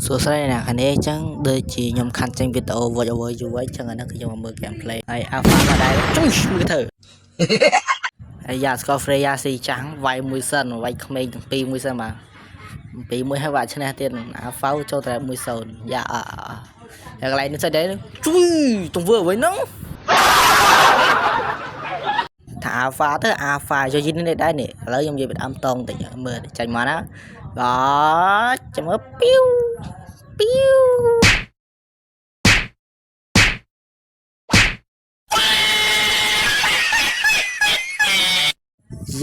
សួស្តីអ្នកនាងអញ្ចឹងដូចជាខ្ញុំខាត់ចេញវីដេអូ voice over យូរហើយអញ្ចឹងអានេះគឺខ្ញុំមកមើល gameplay ហើយ alpha មកដែរជុយមើលទៅហើយយ៉ាស្ក Freya ស៊ីចាំងវាយមួយសិនវាយក្មេងទាំងពីរមួយសិនបាទពីមួយហើយវាក់ឈ្នះទៀត alpha ចូលតែ1-0យ៉ាហើយកន្លែងនេះស្អីដែរជុយទង្វើអ្វីហ្នឹងថា alpha ទៅ alpha យកយីនេះដែរនេះឥឡូវខ្ញុំនិយាយផ្ដើមតងតិចមើលចាញ់មកណាបាទចាំមើលពីវ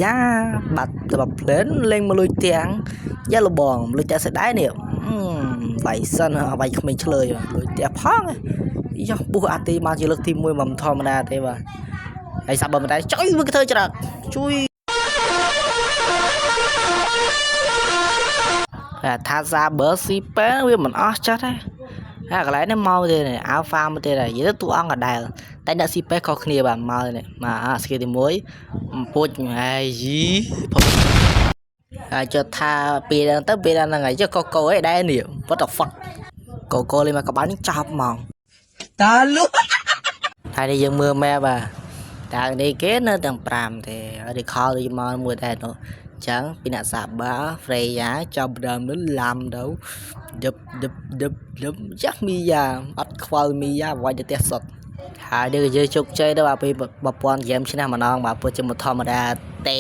យ៉ាបាត់ទៅផ្លែនលេងមកលុយទាំងយ៉ាលបងលុយតែស្ដាយនេះវាយសិនវាយក្មេងឆ្លើយលុយតែផងយ៉ាបុះអាទីមកជាលើកទី1មិនធម្មតាទេបាទហើយសាប់បើមិនដែរចុយមើលធ្វើច្រឹកជួយថាសាបើស៊ីប៉ែវាមិនអស់ចាស់ទេហើយកន្លែងនេះមកទេ alpha មកទេនិយាយទៅតួអង្គកដែលតែអ្នកស៊ីប៉ែខុសគ្នាបាទមកនេះមកស្គីទី1ពួចហើយយីហើយចុះថាពេលហ្នឹងទៅពេលហ្នឹងហើយចុះកកអីដែរនេះ what the fuck កកលេងមកក្បាលនេះចប់ហ្មងតាលុហើយនេះយើងមើល map បាទតានេះគេនៅទាំង5ទេហើយ call ទៅមកមួយដែរនោះចឹងពីអ្នកសាបា Freya ចាប់ដើមនឹងឡាំទៅដឹបចាស់មីយ៉ាអត់ខ្វល់មីយ៉ាវាយទៅផ្ទះសុតហើយនេះយើងជោគជ័យទៅបាទពី1000 game ឆ្នាំម្ដងបាទព្រោះជាធម្មតាទេ